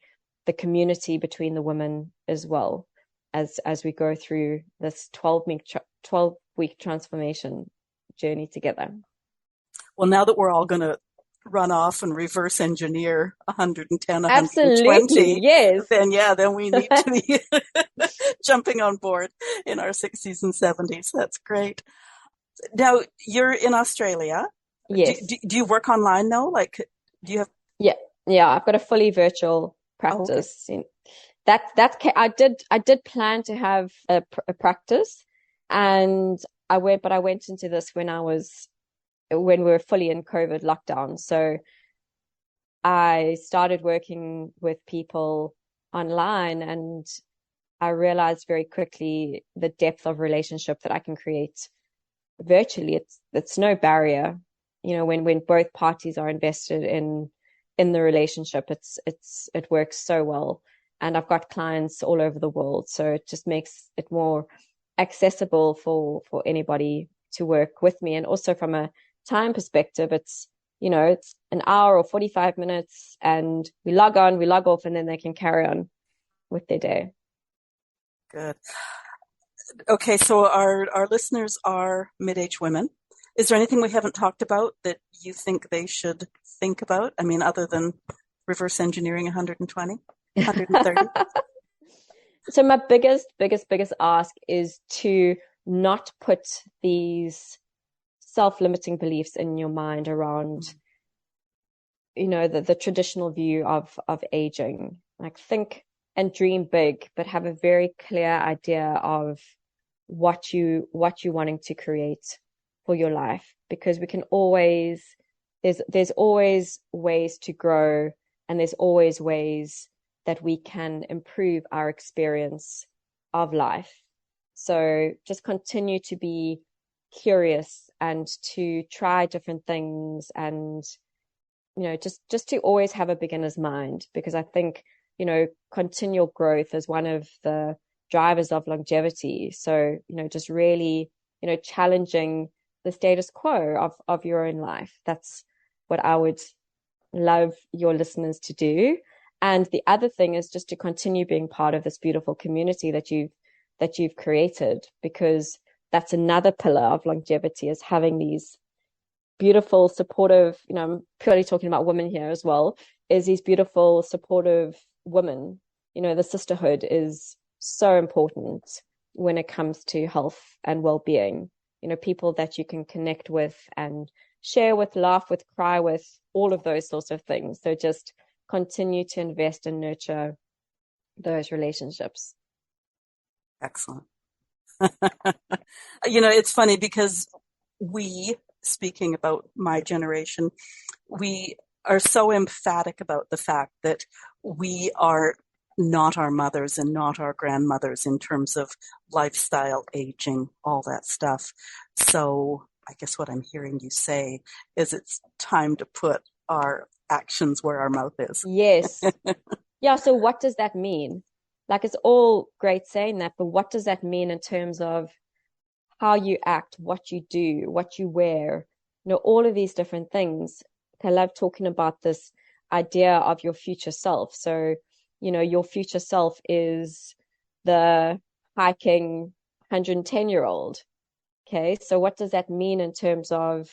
the community between the women as well as we go through this 12-week transformation journey together. Well, now that we're all going to run off and reverse engineer 110, 120, absolutely, yes, then we need to be jumping on board in our 60s and 70s. That's great. Now, you're in Australia. yes. Do you work online though? Like, do you have? Yeah, I've got a fully virtual practice. Oh, okay. I did plan to have a practice, and I went into this when we were fully in COVID lockdown. So I started working with people online, and I realized very quickly the depth of relationship that I can create virtually. It's no barrier, when both parties are invested in the relationship. It works so well, and I've got clients all over the world, so it just makes it more accessible for anybody to work with me. And also from a time perspective, it's an hour or 45 minutes, and we log on, we log off, and then they can carry on with their day. Good. Okay, so our listeners are mid-aged women. Is there anything we haven't talked about that you think they should think about? I mean, other than reverse engineering 120, 130? So my biggest ask is to not put these self-limiting beliefs in your mind around, the traditional view of aging. Like, think and dream big, but have a very clear idea of what you're wanting to create for your life, because we can always there's always ways to grow, and there's always ways that we can improve our experience of life. So just continue to be curious and to try different things, and just to always have a beginner's mind, because I think continual growth is one of the drivers of longevity. So just really challenging the status quo of your own life. That's what I would love your listeners to do. And the other thing is just to continue being part of this beautiful community that you've created, because that's another pillar of longevity, is having these beautiful, supportive, I'm purely talking about women here as well, is these beautiful, supportive women. The sisterhood is so important when it comes to health and well-being. People that you can connect with and share with, laugh with, cry with, all of those sorts of things. So just continue to invest and nurture those relationships. Excellent. It's funny because speaking about my generation, we are so emphatic about the fact that we are not our mothers and not our grandmothers in terms of lifestyle, aging, all that stuff. So I guess what I'm hearing you say is it's time to put our actions where our mouth is. Yes. Yeah. So what does that mean? Like, it's all great saying that, but what does that mean in terms of how you act, what you do, what you wear, all of these different things. I love talking about this idea of your future self. So, your future self is the hiking 110-year-old. Okay. So what does that mean in terms of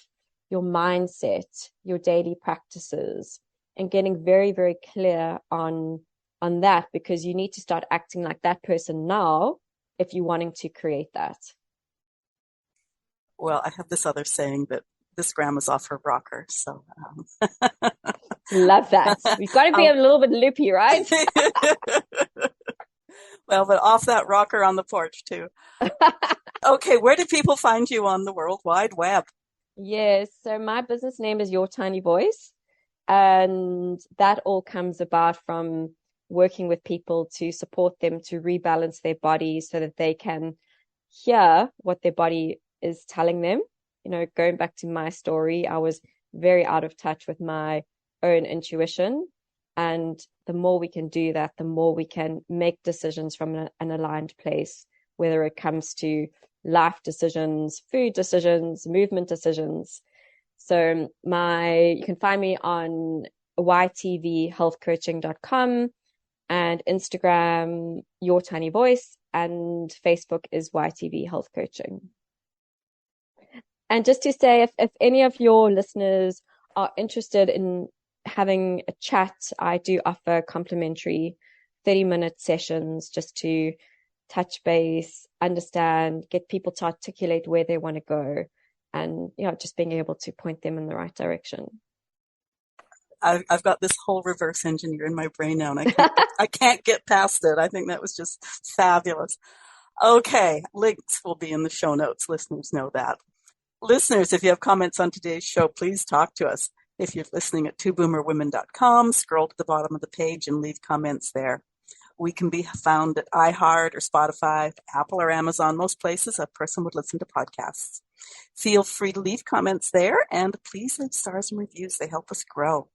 your mindset, your daily practices, and getting very, very clear on that, because you need to start acting like that person now if you're wanting to create that. Well, I have this other saying that this grandma's off her rocker. So love that. We've got to be a little bit loopy, right? Well, but off that rocker on the porch too. Okay, where do people find you on the World Wide Web? Yes, so my business name is Your Tiny Voice, and that all comes about from working with people to support them to rebalance their body so that they can hear what their body is telling them. Going back to my story, I was very out of touch with my own intuition. And the more we can do that, the more we can make decisions from an aligned place, whether it comes to life decisions, food decisions, movement decisions. So you can find me on ytvhealthcoaching.com and Instagram, Your Tiny Voice, and Facebook is YTV Health Coaching. And just to say, if any of your listeners are interested in having a chat, I do offer complimentary 30-minute sessions just to touch base, understand, get people to articulate where they want to go, and just being able to point them in the right direction. I've got this whole reverse engineer in my brain now, and I can't get past it. I think that was just fabulous. Okay, links will be in the show notes. Listeners know that. Listeners, if you have comments on today's show, please talk to us. If you're listening at twoboomerwomen.com, scroll to the bottom of the page and leave comments there. We can be found at iHeart or Spotify, Apple or Amazon, most places a person would listen to podcasts. Feel free to leave comments there, and please leave stars and reviews. They help us grow.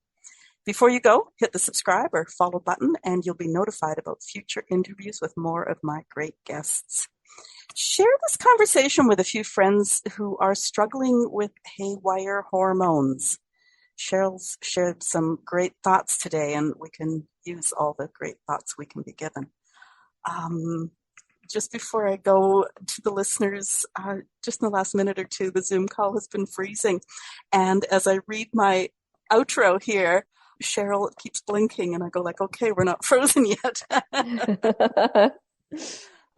Before you go, hit the subscribe or follow button, and you'll be notified about future interviews with more of my great guests. Share this conversation with a few friends who are struggling with haywire hormones. Sheryl's shared some great thoughts today, and we can use all the great thoughts we can be given. Just before I go to the listeners, just in the last minute or two, the Zoom call has been freezing. And as I read my outro here, Sheryl keeps blinking, and I go like, okay, we're not frozen yet.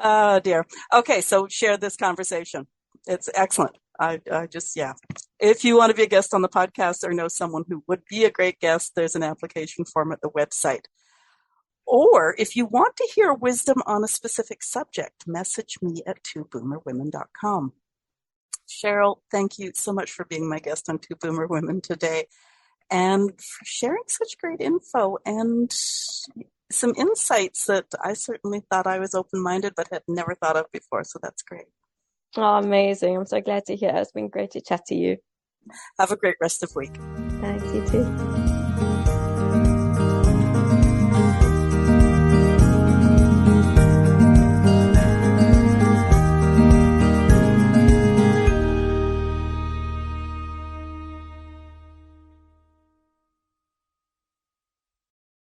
Oh, dear. Okay, so share this conversation. It's excellent. I just, yeah. If you want to be a guest on the podcast or know someone who would be a great guest, there's an application form at the website. Or if you want to hear wisdom on a specific subject, message me at twoboomerwomen.com. Sheryl, thank you so much for being my guest on Two Boomer Women today, and for sharing such great info and some insights that I certainly thought I was open-minded but had never thought of before, so that's great. Oh, amazing. I'm so glad to hear. It's been great to chat to you. Have a great rest of the week. Thanks, you too.